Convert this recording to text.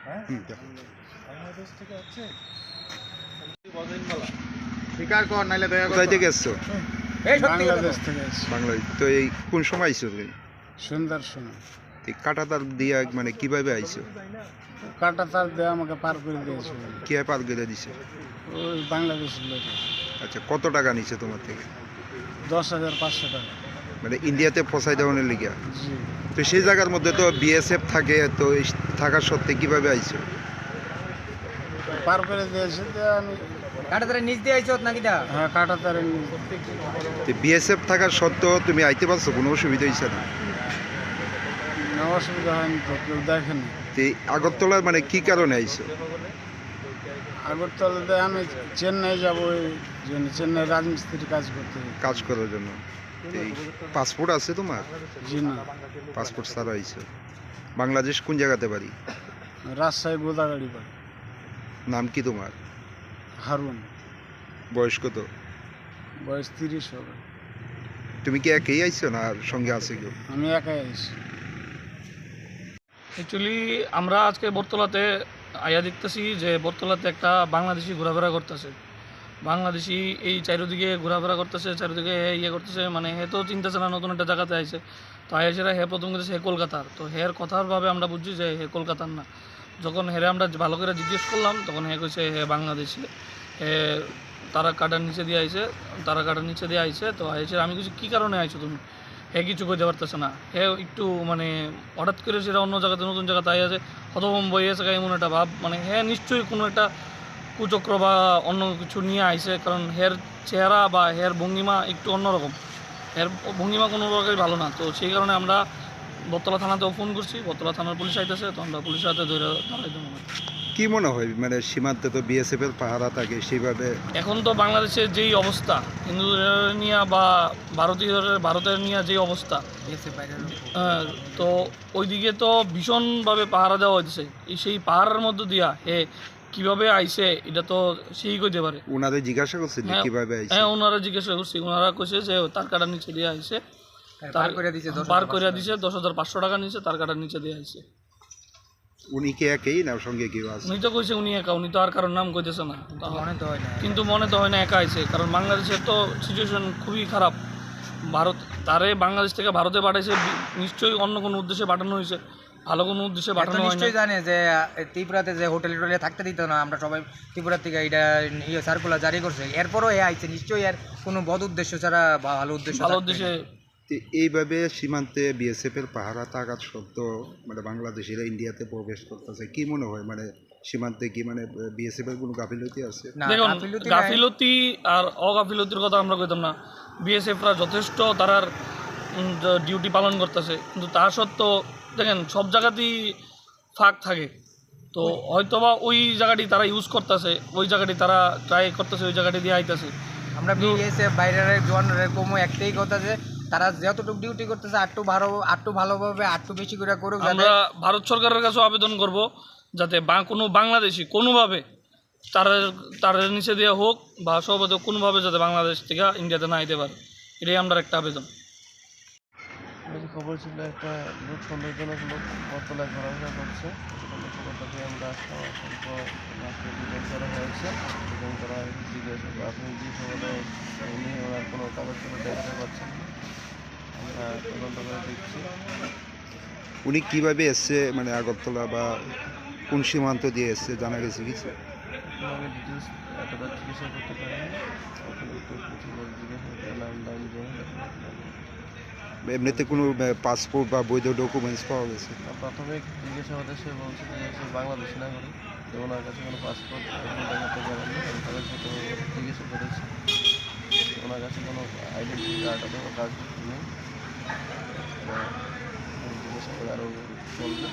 হ্যাঁ হুম, বাংলাদেশ থেকে আছে স্বীকার কর নাইলে দয়া কোথায় থেকে এসছো? বাংলাদেশ থেকে এসেছি। বাংলাদেশ। তো এই কোন সময় আইছো তুমি? সন্ধ্যার সময় কাটাতার দিয়া মানে কিভাবে আইছো? কাটা তার দিয়ে আমাকে পার করে দিয়েছে কে পার করে দিছে? ওই বাংলাদেশের লোক। আচ্ছা, কত টাকা নিছে তোমার থেকে? 10,500 টাকা। মানে ইন্ডিয়াতে ফসাই দেওয়ানোর লিগা? জি। তো সেই জায়গার মধ্যে তো বিএসএফ থাকে, তো এই থাকার সত্ত্বে কিভাবে আইছো? পার করে দিয়েছে যে আমি কাটাতারে নিচ দিয়ে আইছো নাকি দা? হ্যাঁ কাটা তারে তো বিএসএফ থাকার সত্ত্বেও তুমি আইতে পারছো, কোনো অসুবিধা হয়েছে না? অসুবিধা হয়নি তো, কেউ দেখেনি। তো এই আগরতলার মানে কি কারণে আইছো? আগরতলাতে আমি চেন্নাই যাবো, ওই জন্য চেন্নাই রাজমিস্ত্রির কাজ করতে। কাজ করার জন্য। তো এই পাসপোর্ট আছে তোমার? জি না, পাসপোর্ট ছাড়া আইছো। বাংলাদেশ কোন জায়গাতে বাড়ি? রাজশাহী গোদাগাড়ি পাই। নাম কি তোমার? হারুন। বয়স কত? বয়স 30 হবে। তুমি কি একাই আইছো না আর সঙ্গে আছে কেউ? আমি একাই আইছি। অ্যাকচুয়ালি আমরা আজকে বটতলাতে আয়া দেখতেছি যে বটতলাতে একটা বাংলাদেশি ঘোরাফেরা করতেছে। বাংলাদেশি এই চারিদিকে ঘোরাফেরা করতেছে, চারিদিকে ইয়ে করতেছে, মানে হে তো চিন্তাছে না নতুন একটা জায়গাতে আইছে। তো আইসেরা হে প্রথম কথা হে কলকাতার, তো হের কথার ভাবে আমরা বুঝছি যে হে কলকাতার না। যখন হেরে আমরা ভালো করে জিজ্ঞেস করলাম তখন হে কইছে হে বাংলাদেশি। হে তারা কাটার নিচে দিয়ে আইছে, তারা কাটার নিচে দিয়ে আইছে। তো আইসে আমি কিছু কী কারণে আইছো তুমি? হে কিছু কইতে পারতেছে না। হে একটু মানে হঠাৎ করে সেটা অন্য জায়গাতে নতুন জায়গাতে আই আছে, হতভম্ব হয়ে আছে এমন একটা ভাব, মানে হে নিশ্চয়ই কোনো একটা কুচক্র বা অন্য কিছু নিয়ে আইছে, কারণ হের চেহারা বা হের ভঙ্গিমা একটু অন্যরকম। এর ভঙ্গিমা কোনো প্রকারই ভালো না। তো সেই কারণে আমরা বটতলা থানাতেও ফোন করছি, বটতলা থানার পুলিশ আইতেছে, তো আমরা পুলিশের হাতে ধরে দাঁড়াই দেবো। কি মনে হয় মানে সীমান্তে তো বিএসএফ এর পাহারা থাকে, সেইভাবে এখন তো বাংলাদেশের যেই অবস্থা, হিন্দুদের নিয়ে বা ভারতের নিয়ে যেই অবস্থা, তো ওইদিকে তো ভীষণভাবে পাহারা দেওয়া হয়েছে। সেই পাহাড়ের মধ্য দিয়া হে কীভাবে আইছে এটা তো সেই কইতে পারে। ওনাদের জিজ্ঞাসা করছিল হ্যাঁ, কিভাবে আইছে? হ্যাঁ ওনারা জিজ্ঞাসা করছি, ওনারা কইছে যে তার কাটার নিচে দিয়ে আইছে, পার করে দিছে পার করে দিছে 10,500 টাকা নিচে, তার কাটার নিচে দিয়ে আইছে। উনি কি একাই না সঙ্গে কেউ আছে? উনি তো কইছে উনি একা, উনি তো আর কারোর নাম কইতেছে না। মনে তো হয় না। কিন্তু মনে তো হয় না একা আইছে, কারণ বাংলাদেশের তো সিচুয়েশন খুবই খারাপ। ভারত তারে বাংলাদেশ থেকে ভারতে পাঠাইছে, নিশ্চয়ই অন্য কোনো উদ্দেশ্যে পাঠানো হয়েছে, ভালো কোনো উদ্দেশ্যে পাঠানো হয় না। নিশ্চয়ই জানে যে ত্রিপুরাতে যে হোটেল টোটেলে থাকতে দিত না, আমরা সবাই ত্রিপুরা থেকে এটা সার্কুলার জারি করছে, এরপরও এ আইছে নিশ্চয়ই এর কোনো বদ উদ্দেশ্য ছাড়া বা ভালো উদ্দেশ্য ভালো থাকবে উদ্দেশ্যে। না। তো এইভাবে সীমান্তে বিএসএফ এর পাহারা থাকার সত্ত্বেও মানে বাংলাদেশিরা ইন্ডিয়াতে প্রবেশ করতেছে, কি মনে হয় মানে সীমান্তে কি মানে বিএসএফ এর কোনো গাফিলতি আছে? না, দেখুন, গাফিলতি নাই। গাফিলতি আর অগাফিলতির কথা আমরা কইতাম না। বিএসএফরা যথেষ্ট তারার ডিউটি পালন করতেছে, কিন্তু তা সত্ত্বেও দেখেন সব জায়গাতেই ফাঁক থাকে। তো হয়তোবা ওই জায়গাটি তারা ইউজ করতেছে, ওই জায়গাটি তারা ট্রাই করতেছে, ওই জায়গাটি দিয়ে আইতেছে। আমরা বিএসএফ বাইরের জওয়ানের কমও একটাই কথা যে তারা যতটুকু ডিউটি করতেছে আটটু ভালোভাবে আটটু বেশি করে করুক। আমরা ভারত সরকারের কাছেও আবেদন করব যাতে কোনো বাংলাদেশি কোনোভাবে তার নিচে দেওয়া হোক বা সর্বত কোনোভাবে যাতে বাংলাদেশ থেকে ইন্ডিয়াতে না আইতে পারে, এটাই আমরা একটা আবেদন। খবর ছিল একটা লোক, সন্দেহজনক লোক বটতলায় ঘোরাফেরা করছে। খবরটাকে আমরা আসলাম, আসার পর মাকে ডিটেন করা হয়েছে। ডিটেন করা জিজ্ঞাসা প্রাথমিক জিজ্ঞাসাবাদে উনি ওনার কোনো কাগজপত্র দেখাতে পারছেন না। আমরা তদন্ত করে দেখছি। উনি কিভাবে এসছে মানে আগরতলা বা কোন সীমান্ত দিয়ে এসছে জানা গেছে কিছু? এখন আমি ডিটেলস এতটা চিকিৎসা করতে পারিনি। ওখানে একটু প্রচুর জিজ্ঞাসা নাম দাম এমনিতে কোনো পাসপোর্ট বা বৈধ ডকুমেন্টস পাওয়া গেছে? প্রাথমিক জিজ্ঞাসাবাদে সে বলছে যে সে বাংলাদেশি নাগরিক, যে ওনার কাছে কোনো পাসপোর্ট এখন দেখাতে পারেনি। আমি তাদের সাথে জিজ্ঞাসা করেছি, ওনার কাছে কোনো আইডেন্টি কার্ড অথবা কার্ড নেই। জিজ্ঞাসা করে আরও চলবে।